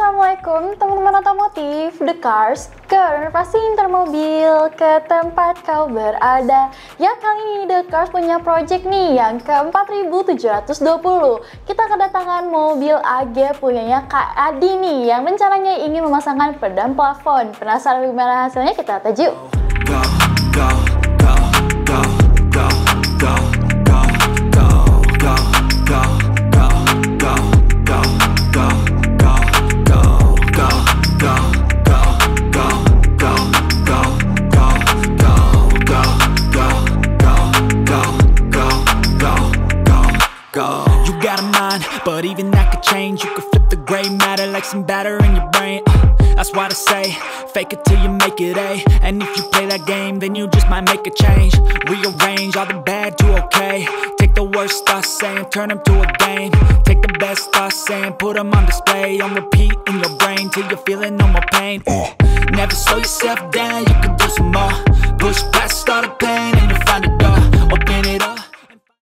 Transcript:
Assalamualaikum teman-teman otomotif, Dcarz, ke renovasi mobil, ke tempat kau berada. Ya, kali ini Dcarz punya project nih yang ke-4720. Kita kedatangan mobil AGYA punyanya Kak Adi nih, yang rencananya ingin memasangkan peredam plafon. Penasaran bagaimana hasilnya? Kita lihat yuk. You got a mind, but even that could change. You could flip the gray matter like some batter in your brain. That's why I say, fake it till you make it A. And if you play that game, then you just might make a change. Rearrange all the bad to okay. Take the worst thoughts saying, turn them to a game. Take the best thoughts saying, put them on display. On repeat in your brain till you're feeling no more pain. Never slow yourself down, you can do some more.